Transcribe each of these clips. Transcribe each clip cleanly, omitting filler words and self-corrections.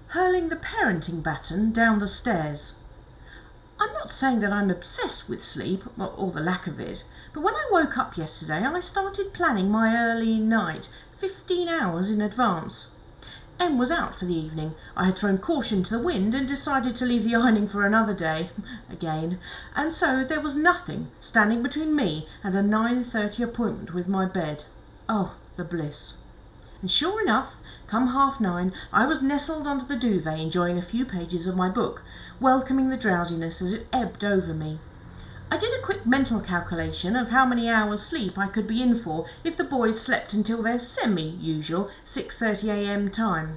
hurling the parenting baton down the stairs. I'm not saying that I'm obsessed with sleep, or the lack of it, but when I woke up yesterday I started planning my early night 15 hours in advance. Em was out for the evening. I had thrown caution to the wind and decided to leave the ironing for another day, again, and so there was nothing standing between me and a 9:30 appointment with my bed. Oh, the bliss. And sure enough, come 9:30, I was nestled under the duvet enjoying a few pages of my book, welcoming the drowsiness as it ebbed over me. I did a quick mental calculation of how many hours sleep I could be in for if the boys slept until their semi-usual 6:30 a.m. time.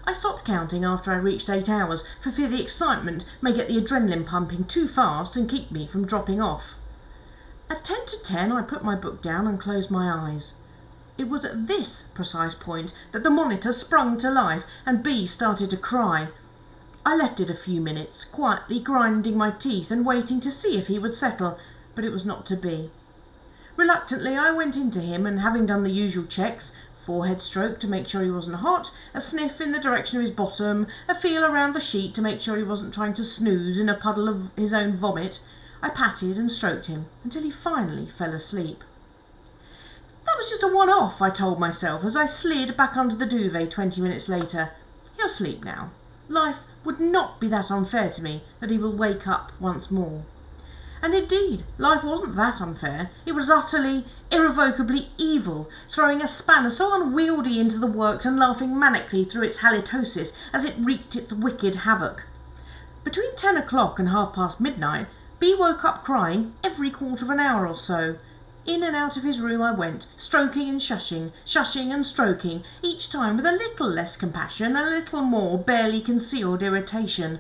I stopped counting after I reached 8 hours for fear the excitement may get the adrenaline pumping too fast and keep me from dropping off. At 10 to 10 I put my book down and closed my eyes. It was at this precise point that the monitor sprung to life and B started to cry. I left it a few minutes, quietly grinding my teeth and waiting to see if he would settle, but it was not to be. Reluctantly I went into him and, having done the usual checks, forehead stroke to make sure he wasn't hot, a sniff in the direction of his bottom, a feel around the sheet to make sure he wasn't trying to snooze in a puddle of his own vomit, I patted and stroked him until he finally fell asleep. That was just a one-off, I told myself as I slid back under the duvet 20 minutes later. He'll sleep now. Life would not be that unfair to me that he will wake up once more. And indeed, life wasn't that unfair. It was utterly, irrevocably evil, throwing a spanner so unwieldy into the works and laughing manically through its halitosis as it wreaked its wicked havoc. Between 10 o'clock and midnight, B woke up crying every quarter of an hour or so. In and out of his room I went, stroking and shushing, shushing and stroking, each time with a little less compassion, a little more barely concealed irritation.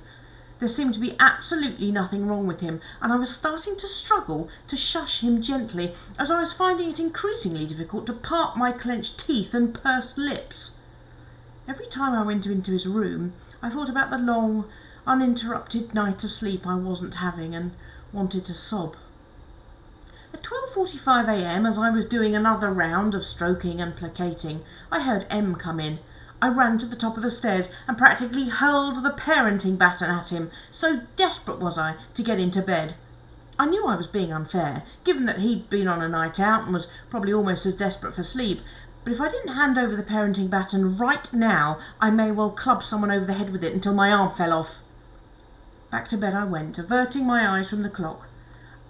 There seemed to be absolutely nothing wrong with him, and I was starting to struggle to shush him gently, as I was finding it increasingly difficult to part my clenched teeth and pursed lips. Every time I went into his room, I thought about the long, uninterrupted night of sleep I wasn't having, and wanted to sob. At 12:45 a.m, as I was doing another round of stroking and placating, I heard Em come in. I ran to the top of the stairs and practically hurled the parenting baton at him, so desperate was I to get into bed. I knew I was being unfair, given that he'd been on a night out and was probably almost as desperate for sleep, but if I didn't hand over the parenting baton right now, I may well club someone over the head with it until my arm fell off. Back to bed I went, averting my eyes from the clock.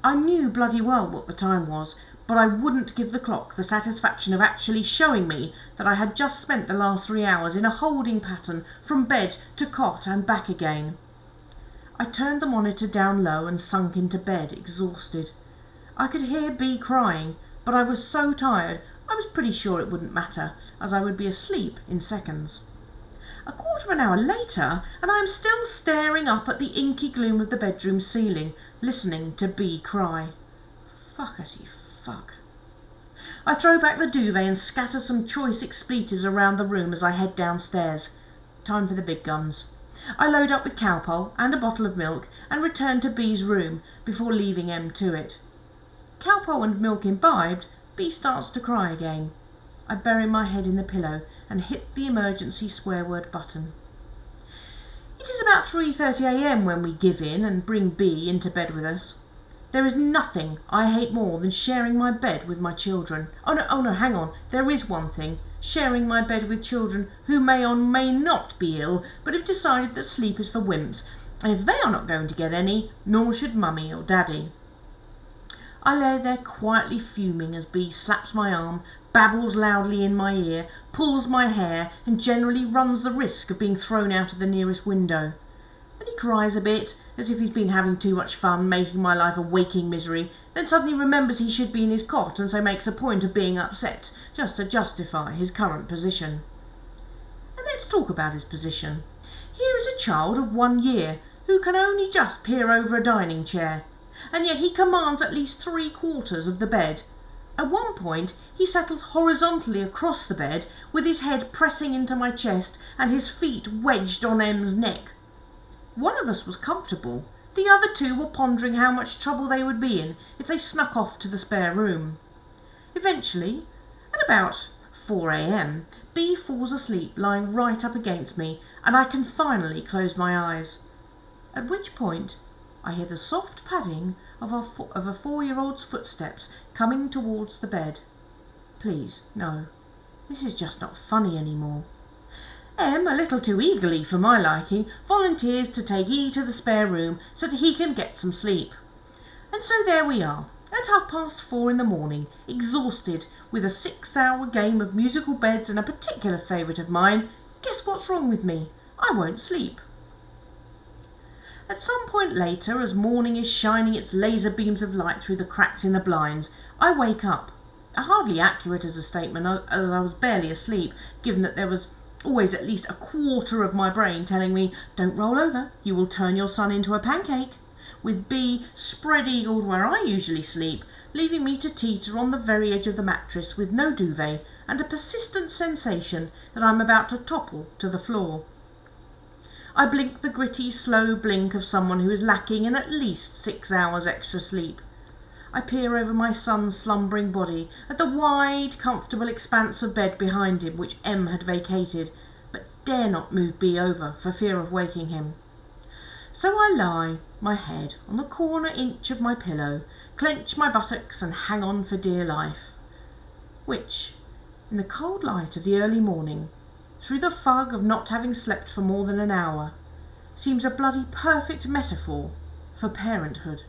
I knew bloody well what the time was, but I wouldn't give the clock the satisfaction of actually showing me that I had just spent the last 3 hours in a holding pattern from bed to cot and back again. I turned the monitor down low and sunk into bed, exhausted. I could hear B crying, but I was so tired I was pretty sure it wouldn't matter, as I would be asleep in seconds. A quarter of an hour later, and I am still staring up at the inky gloom of the bedroom ceiling, listening to B cry. Fuckety fuck. I throw back the duvet and scatter some choice expletives around the room as I head downstairs. Time for the big guns. I load up with cowpole and a bottle of milk and return to B's room before leaving Em to it. Cowpole and milk imbibed, B starts to cry again. I bury my head in the pillow and hit the emergency swear word button. It is about 3:30 a.m. when we give in and bring B into bed with us. There is nothing I hate more than sharing my bed with my children. Oh no, hang on. There is one thing. Sharing my bed with children who may or may not be ill, but have decided that sleep is for wimps, and if they are not going to get any, nor should Mummy or Daddy. I lay there quietly fuming as B slaps my arm, babbles loudly in my ear, pulls my hair, and generally runs the risk of being thrown out of the nearest window. Then he cries a bit, as if he's been having too much fun, making my life a waking misery, then suddenly remembers he should be in his cot, and so makes a point of being upset, just to justify his current position. And let's talk about his position. Here is a child of 1 year, who can only just peer over a dining chair, and yet he commands at least 3/4 of the bed. At one point he settles horizontally across the bed, with his head pressing into my chest and his feet wedged on Em's neck. One of us was comfortable. The other two were pondering how much trouble they would be in if they snuck off to the spare room. Eventually, at about 4 a.m, B falls asleep lying right up against me, and I can finally close my eyes. At which point I hear the soft padding of a 4-year-old's footsteps coming towards the bed. Please, no. This is just not funny anymore. M, a little too eagerly for my liking, volunteers to take E to the spare room so that he can get some sleep. And so there we are, at 4:30 in the morning, exhausted with a 6-hour game of musical beds and a particular favourite of mine. Guess what's wrong with me? I won't sleep. At some point later, as morning is shining its laser beams of light through the cracks in the blinds, I wake up. Hardly accurate as a statement, as I was barely asleep, given that there was always at least a quarter of my brain telling me, "Don't roll over, you will turn your son into a pancake," with B spread-eagled where I usually sleep, leaving me to teeter on the very edge of the mattress with no duvet and a persistent sensation that I'm about to topple to the floor. I blink the gritty, slow blink of someone who is lacking in at least 6 hours extra sleep. I peer over my son's slumbering body at the wide, comfortable expanse of bed behind him which M had vacated, but dare not move B over for fear of waking him. So I lie, my head on the corner inch of my pillow, clench my buttocks and hang on for dear life, which, in the cold light of the early morning, through the fug of not having slept for more than an hour, seems a bloody perfect metaphor for parenthood.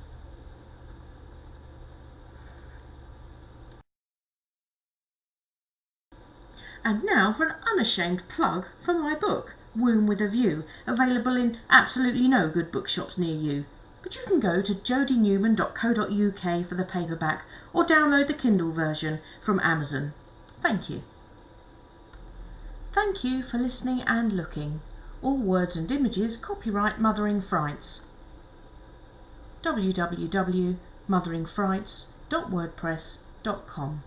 And now for an unashamed plug for my book, Womb with a View, available in absolutely no good bookshops near you. But you can go to jodinewman.co.uk for the paperback or download the Kindle version from Amazon. Thank you. Thank you for listening and looking. All words and images copyright Mothering Frights. www.motheringfrights.wordpress.com